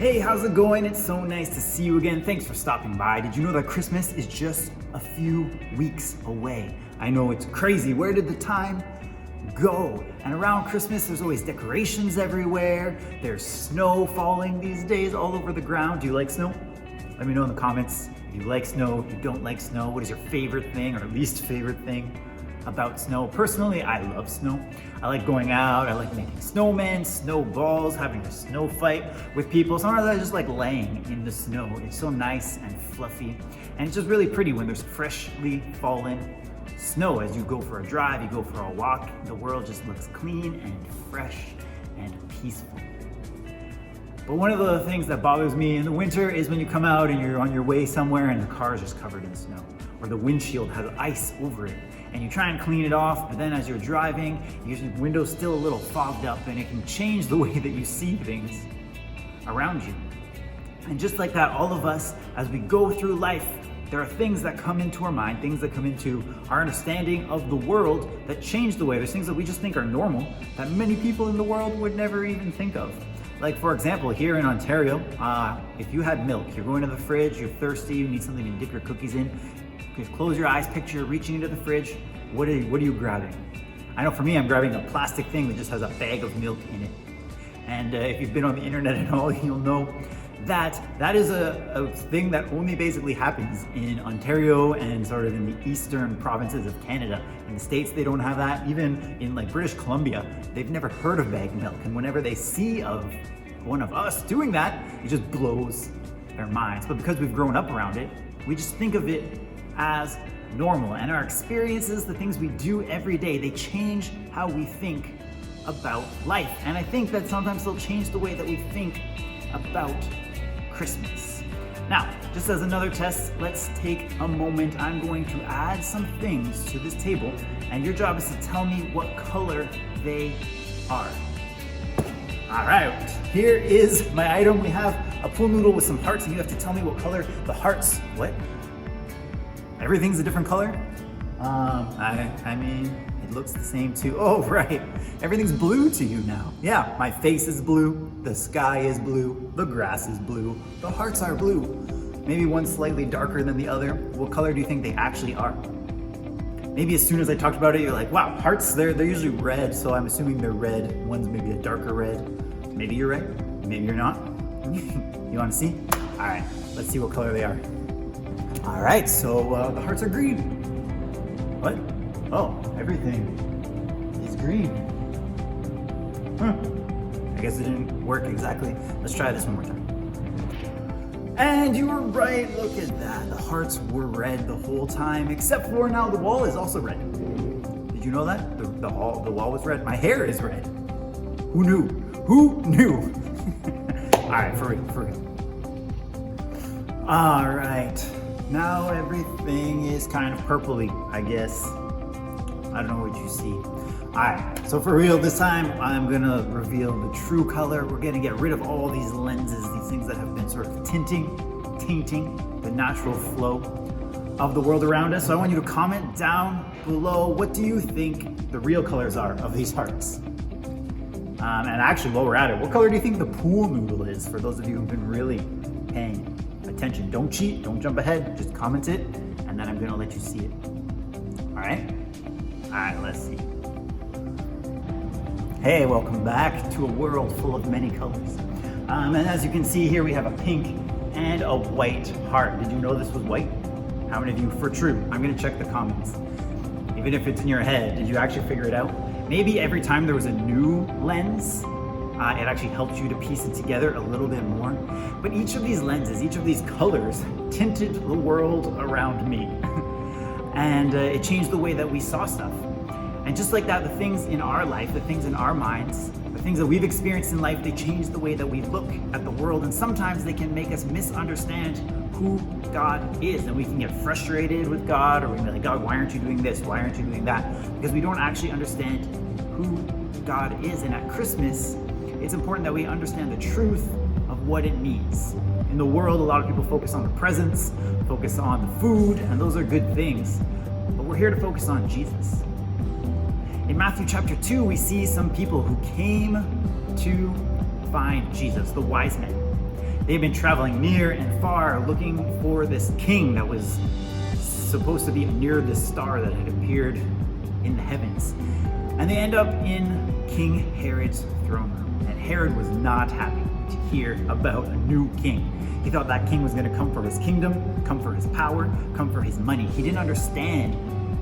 Hey, how's it going? It's so nice to see you again. Thanks for stopping by. Did you know that Christmas is just a few weeks away? I know it's crazy. Where did the time go? And around Christmas, there's always decorations everywhere. There's snow falling these days all over the ground. Do you like snow? Let me know in the comments if you like snow, if you don't like snow. What is your favorite thing or least favorite thing about snow? Personally, I love snow. I like going out, I like making snowmen, snowballs, having a snow fight with people. Sometimes I just like laying in the snow. It's so nice and fluffy. And it's just really pretty when there's freshly fallen snow. As you go for a drive, you go for a walk, the world just looks clean and fresh and peaceful. But one of the things that bothers me in the winter is when you come out and you're on your way somewhere and the car is just covered in snow, or the windshield has ice over it, and you try and clean it off, but then as you're driving, your window's still a little fogged up, and it can change the way that you see things around you. And just like that, all of us, as we go through life, there are things that come into our mind, things that come into our understanding of the world that change the way. There's things that we just think are normal that many people in the world would never even think of. Like, for example, here in Ontario, if you had milk, you're going to the fridge, you're thirsty, you need something to dip your cookies in, just close your eyes, picture reaching into the fridge. What are you grabbing? I know for me, I'm grabbing a plastic thing that just has a bag of milk in it. And if you've been on the internet at all, you'll know that is a thing that only basically happens in Ontario and sort of in the eastern provinces of Canada. In the States, they don't have that. Even in like British Columbia, they've never heard of bag milk. And whenever they see of one of us doing that, it just blows their minds. But because we've grown up around it, we just think of it as normal. And our experiences, the things we do every day, they change how we think about life. And I think that sometimes they'll change the way that we think about Christmas. Now, just as another test, let's take a moment. I'm going to add some things to this table, and your job is to tell me what color they are. All right, here is my item. We have a pool noodle with some hearts, and you have to tell me what color the hearts, what? Everything's a different color? I mean, it looks the same too. Oh, right. Everything's blue to you now. Yeah, my face is blue, the sky is blue, the grass is blue, the hearts are blue. Maybe one slightly darker than the other. What color do you think they actually are? Maybe as soon as I talked about it, you're like, wow, hearts, they're usually red, so I'm assuming they're red. One's maybe a darker red. Maybe you're right, maybe you're not. You wanna see? All right, let's see what color they are. All right, so the hearts are green. What? Oh, everything is green. I guess it didn't work exactly. Let's try this one more time. And you were right, look at that. The hearts were red the whole time, except for now the wall is also red. Did you know that? The wall was red. My hair is red. Who knew? Who knew? All right, for real. All right, now everything is kind of purpley, I guess. I don't know what you see. All right, so for real this time, I'm gonna reveal the true color. We're gonna get rid of all these lenses, these things that have been sort of tainting the natural flow of the world around us. So I want you to comment down below, what do you think the real colors are of these hearts? And actually, while we're at it, what color do you think the pool noodle is? For those of you who've been really paying attention, don't cheat, don't jump ahead, just comment it, and then I'm gonna let you see it. All right? All right, let's see. Hey, welcome back to a world full of many colors. And as you can see here, we have a pink and a white heart. Did you know this was white? How many of you, for true? I'm gonna check the comments. Even if it's in your head, did you actually figure it out? Maybe every time there was a new lens, it actually helped you to piece it together a little bit more. But each of these lenses, each of these colors tinted the world around me. And it changed the way that we saw stuff. And just like that, the things in our life, the things in our minds, the things that we've experienced in life, they change the way that we look at the world. And sometimes they can make us misunderstand who God is. And we can get frustrated with God, or we can be like, God, why aren't you doing this? Why aren't you doing that? Because we don't actually understand who God is. And at Christmas, it's important that we understand the truth of what it means. In the world, a lot of people focus on the presents, focus on the food, and those are good things. But we're here to focus on Jesus. In Matthew chapter 2, we see some people who came to find Jesus, the wise men. They had been traveling near and far looking for this king that was supposed to be near this star that had appeared in the heavens. And they end up in King Herod's throne room. And Herod was not happy to hear about a new king. He thought that king was going to come for his kingdom, come for his power, come for his money. He didn't understand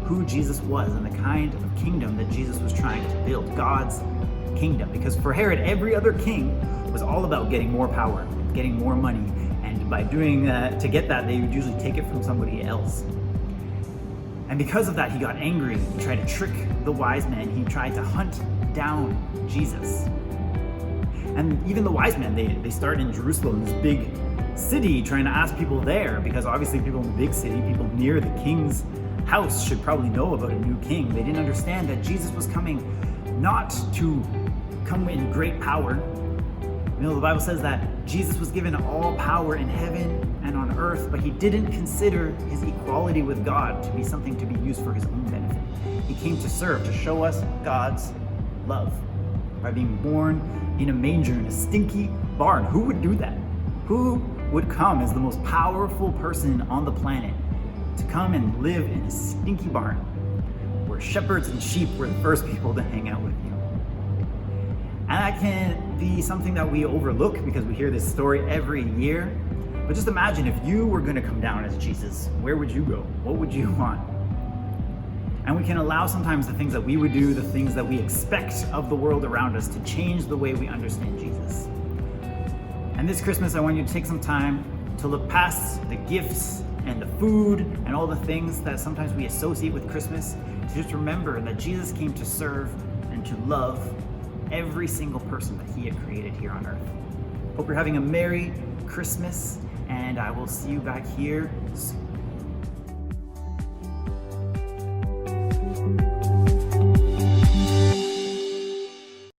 who Jesus was and the kind of kingdom that Jesus was trying to build, God's kingdom. Because for Herod, every other king was all about getting more power, getting more money. And by doing that, to get that, they would usually take it from somebody else. And because of that, he got angry. He tried to trick the wise men. He tried to hunt down Jesus. And even the wise men, they start in Jerusalem, this big city, trying to ask people there, because obviously people in the big city, people near the king's house should probably know about a new king. They didn't understand that Jesus was coming not to come in great power. You know, the Bible says that Jesus was given all power in heaven and on earth, but he didn't consider his equality with God to be something to be used for his own benefit. He came to serve, to show us God's love by being born in a manger in a stinky barn. Who would do that? Who would come as the most powerful person on the planet to come and live in a stinky barn where shepherds and sheep were the first people to hang out with you? And that can be something that we overlook because we hear this story every year. But just imagine if you were going to come down as Jesus, where would you go? What would you want? And we can allow sometimes the things that we would do, the things that we expect of the world around us, to change the way we understand Jesus. And this Christmas, I want you to take some time to look past the gifts and the food and all the things that sometimes we associate with Christmas, to just remember that Jesus came to serve and to love every single person that he had created here on earth. Hope you're having a Merry Christmas, and I will see you back here soon.